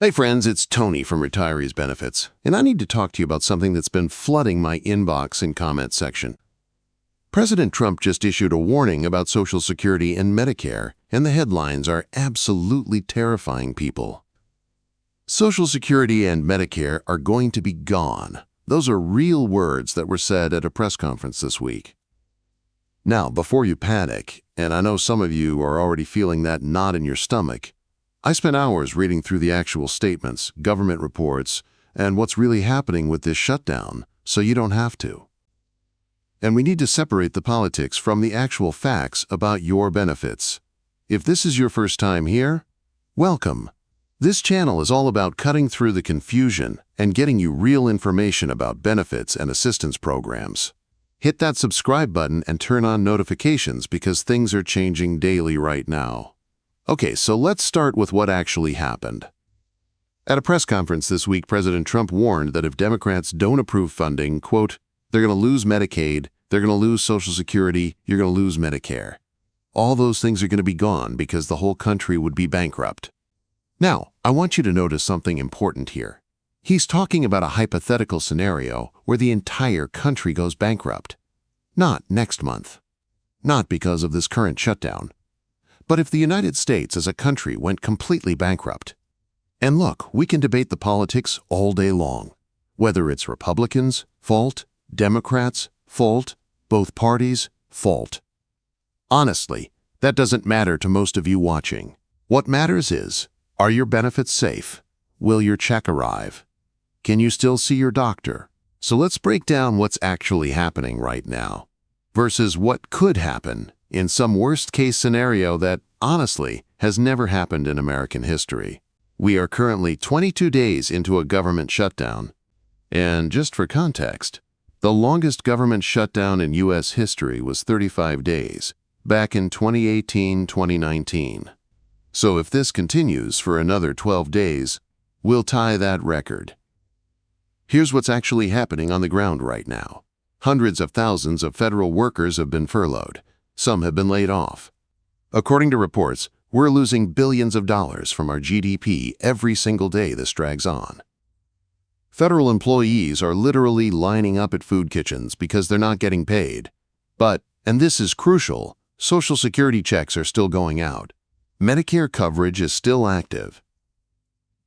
Hey friends, it's Tony from Retirees Benefits, and I need to talk to you about something that's been flooding my inbox and comment section. President Trump just issued a warning about Social Security and Medicare, and the headlines are absolutely terrifying people. Social Security and Medicare are going to be gone. Those are real words that were said at a press conference this week. Now, before you panic, and I know some of you are already feeling that knot in your stomach, I spent hours reading through the actual statements, government reports, and what's really happening with this shutdown, so you don't have to. And we need to separate the politics from the actual facts about your benefits. If this is your first time here, welcome. This channel is all about cutting through the confusion and getting you real information about benefits and assistance programs. Hit that subscribe button and turn on notifications because things are changing daily right now. Okay, so let's start with what actually happened. At a press conference this week, President Trump warned that if Democrats don't approve funding, quote, they're going to lose Medicaid, they're going to lose Social Security, you're going to lose Medicare. All those things are going to be gone because the whole country would be bankrupt. Now, I want you to notice something important here. He's talking about a hypothetical scenario where the entire country goes bankrupt. Not next month. Not because of this current shutdown. But if the United States as a country went completely bankrupt, and look, we can debate the politics all day long, whether it's Republicans, fault, Democrats, fault, both parties, fault. Honestly, that doesn't matter to most of you watching. What matters is, are your benefits safe? Will your check arrive? Can you still see your doctor? So let's break down what's actually happening right now versus what could happen in some worst-case scenario that, honestly, has never happened in American history. We are currently 22 days into a government shutdown. And just for context, the longest government shutdown in U.S. history was 35 days, back in 2018-2019. So if this continues for another 12 days, we'll tie that record. Here's what's actually happening on the ground right now. Hundreds of thousands of federal workers have been furloughed. Some have been laid off. According to reports, we're losing billions of dollars from our GDP every single day this drags on. Federal employees are literally lining up at food kitchens because they're not getting paid. But, and this is crucial, Social Security checks are still going out. Medicare coverage is still active.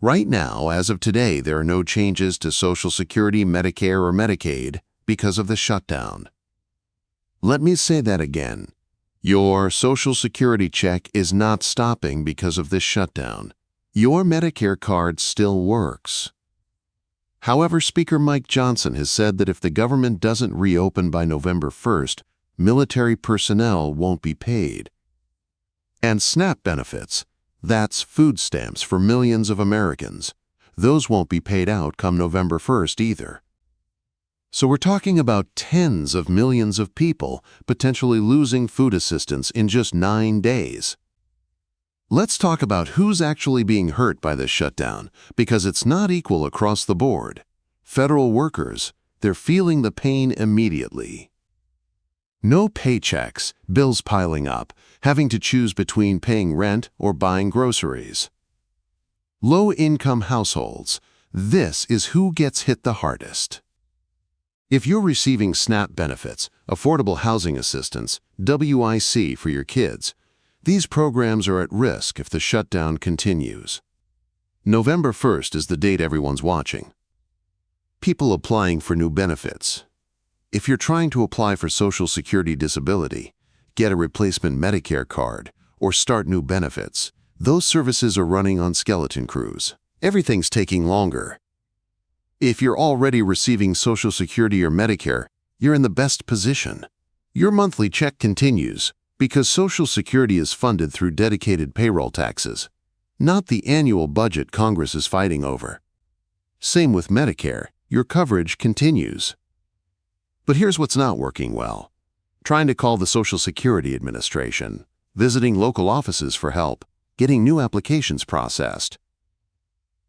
Right now, as of today, there are no changes to Social Security, Medicare, or Medicaid because of the shutdown. Let me say that again. Your Social Security check is not stopping because of this shutdown. Your Medicare card still works. However, Speaker Mike Johnson has said that if the government doesn't reopen by November 1st, military personnel won't be paid. And SNAP benefits, that's food stamps for millions of Americans, those won't be paid out come November 1st either. So we're talking about tens of millions of people potentially losing food assistance in just 9 days. Let's talk about who's actually being hurt by this shutdown, because it's not equal across the board. Federal workers, they're feeling the pain immediately. No paychecks, bills piling up, having to choose between paying rent or buying groceries. Low-income households, this is who gets hit the hardest. If you're receiving SNAP benefits, Affordable Housing Assistance, WIC for your kids, these programs are at risk if the shutdown continues. November 1st is the date everyone's watching. People applying for new benefits. If you're trying to apply for Social Security disability, get a replacement Medicare card, or start new benefits, those services are running on skeleton crews. Everything's taking longer. If you're already receiving Social Security or Medicare, you're in the best position. Your monthly check continues because Social Security is funded through dedicated payroll taxes, not the annual budget Congress is fighting over. Same with Medicare, your coverage continues. But here's what's not working well. Trying to call the Social Security Administration, visiting local offices for help, getting new applications processed.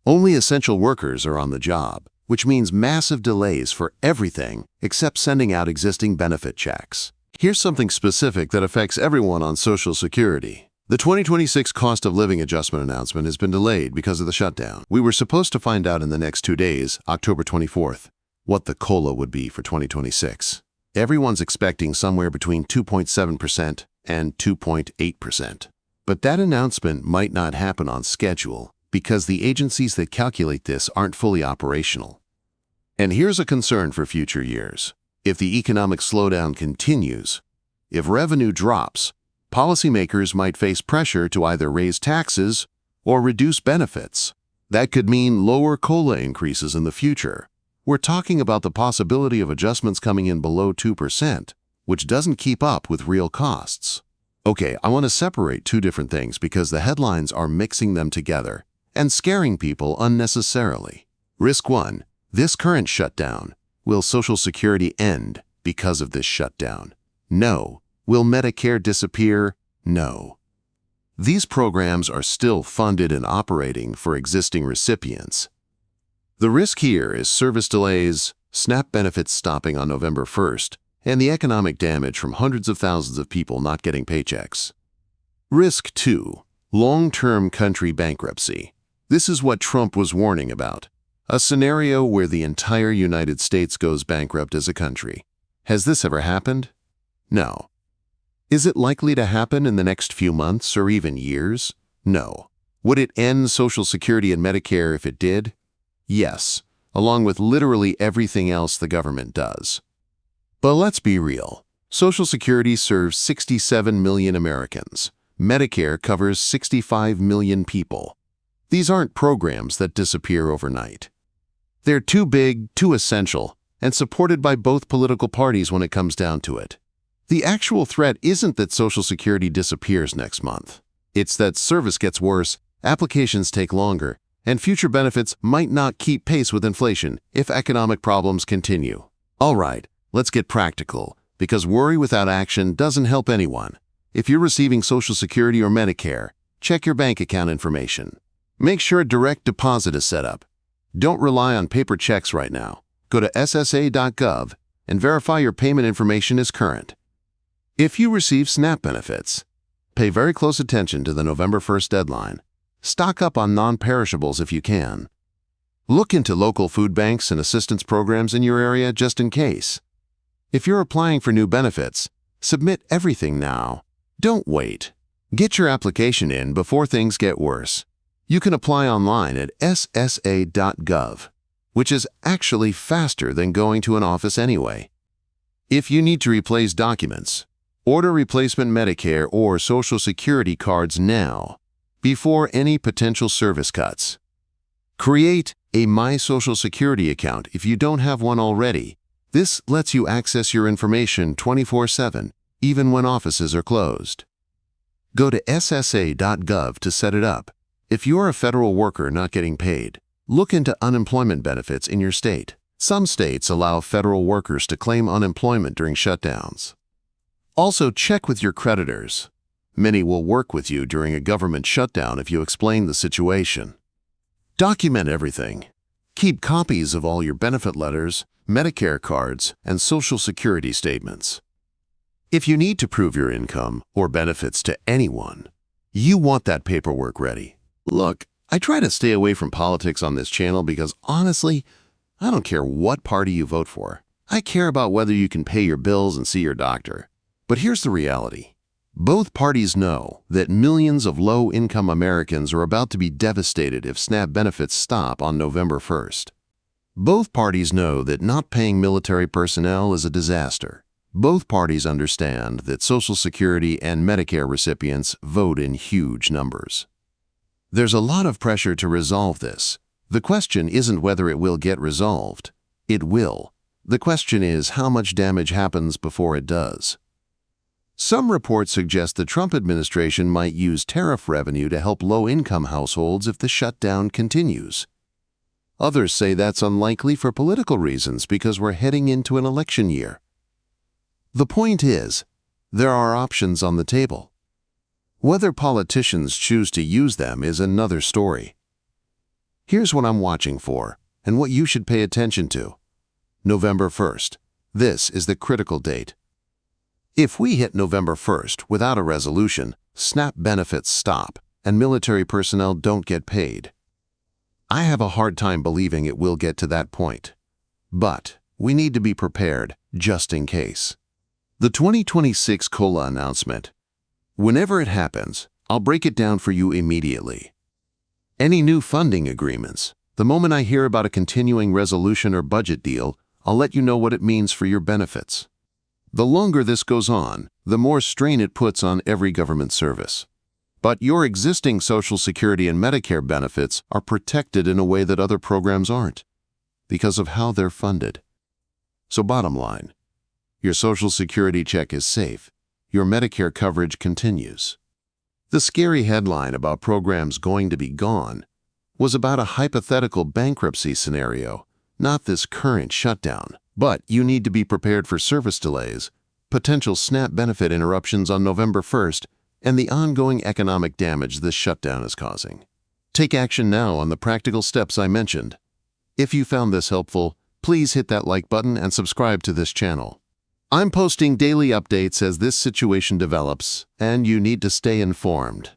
Only essential workers are on the job, which means massive delays for everything except sending out existing benefit checks. Here's something specific that affects everyone on Social Security. The 2026 cost of living adjustment announcement has been delayed because of the shutdown. We were supposed to find out in the next 2 days, October 24th, what the COLA would be for 2026. Everyone's expecting somewhere between 2.7% and 2.8%. But that announcement might not happen on schedule because the agencies that calculate this aren't fully operational. And here's a concern for future years. If the economic slowdown continues, if revenue drops, policymakers might face pressure to either raise taxes or reduce benefits. That could mean lower COLA increases in the future. We're talking about the possibility of adjustments coming in below 2%, which doesn't keep up with real costs. Okay, I want to separate two different things because the headlines are mixing them together and scaring people unnecessarily. Risk 1. This current shutdown. Will Social Security end because of this shutdown? No. Will Medicare disappear? No. These programs are still funded and operating for existing recipients. The risk here is service delays, SNAP benefits stopping on November 1st, and the economic damage from hundreds of thousands of people not getting paychecks. Risk 2. Long-term country bankruptcy. This is what Trump was warning about. A scenario where the entire United States goes bankrupt as a country. Has this ever happened? No. Is it likely to happen in the next few months or even years? No. Would it end Social Security and Medicare if it did? Yes, along with literally everything else the government does. But let's be real. Social Security serves 67 million Americans. Medicare covers 65 million people. These aren't programs that disappear overnight. They're too big, too essential, and supported by both political parties when it comes down to it. The actual threat isn't that Social Security disappears next month. It's that service gets worse, applications take longer, and future benefits might not keep pace with inflation if economic problems continue. All right, let's get practical, because worry without action doesn't help anyone. If you're receiving Social Security or Medicare, check your bank account information. Make sure a direct deposit is set up. Don't rely on paper checks right now. Go to ssa.gov and verify your payment information is current. If you receive SNAP benefits, pay very close attention to the November 1st deadline. Stock up on non-perishables if you can. Look into local food banks and assistance programs in your area just in case. If you're applying for new benefits, submit everything now. Don't wait. Get your application in before things get worse. You can apply online at ssa.gov, which is actually faster than going to an office anyway. If you need to replace documents, order replacement Medicare or Social Security cards now, before any potential service cuts. Create a My Social Security account if you don't have one already. This lets you access your information 24/7, even when offices are closed. Go to ssa.gov to set it up. If you're a federal worker not getting paid, look into unemployment benefits in your state. Some states allow federal workers to claim unemployment during shutdowns. Also, check with your creditors. Many will work with you during a government shutdown if you explain the situation. Document everything. Keep copies of all your benefit letters, Medicare cards, and Social Security statements. If you need to prove your income or benefits to anyone, you want that paperwork ready. Look, I try to stay away from politics on this channel because honestly, I don't care what party you vote for. I care about whether you can pay your bills and see your doctor. But here's the reality. Both parties know that millions of low-income Americans are about to be devastated if SNAP benefits stop on November 1st. Both parties know that not paying military personnel is a disaster. Both parties understand that Social Security and Medicare recipients vote in huge numbers. There's a lot of pressure to resolve this. The question isn't whether it will get resolved. It will. The question is how much damage happens before it does. Some reports suggest the Trump administration might use tariff revenue to help low-income households if the shutdown continues. Others say that's unlikely for political reasons because we're heading into an election year. The point is, there are options on the table. Whether politicians choose to use them is another story. Here's what I'm watching for and what you should pay attention to. November 1st. This is the critical date. If we hit November 1st without a resolution, SNAP benefits stop, and military personnel don't get paid. I have a hard time believing it will get to that point. But we need to be prepared, just in case. The 2026 COLA announcement. Whenever it happens, I'll break it down for you immediately. Any new funding agreements. The moment I hear about a continuing resolution or budget deal, I'll let you know what it means for your benefits. The longer this goes on, the more strain it puts on every government service. But your existing Social Security and Medicare benefits are protected in a way that other programs aren't, because of how they're funded. So bottom line, your Social Security check is safe. Your Medicare coverage continues. The scary headline about programs going to be gone was about a hypothetical bankruptcy scenario, not this current shutdown. But you need to be prepared for service delays, potential SNAP benefit interruptions on November 1st, and the ongoing economic damage this shutdown is causing. Take action now on the practical steps I mentioned. If you found this helpful, please hit that like button and subscribe to this channel. I'm posting daily updates as this situation develops, and you need to stay informed.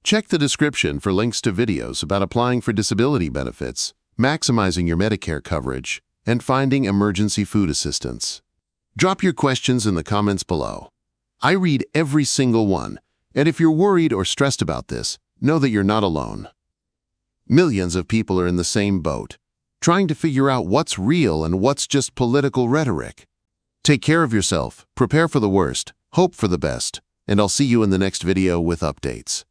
Check the description for links to videos about applying for disability benefits, maximizing your Medicare coverage, and finding emergency food assistance. Drop your questions in the comments below. I read every single one, and if you're worried or stressed about this, know that you're not alone. Millions of people are in the same boat, trying to figure out what's real and what's just political rhetoric. Take care of yourself, prepare for the worst, hope for the best, and I'll see you in the next video with updates.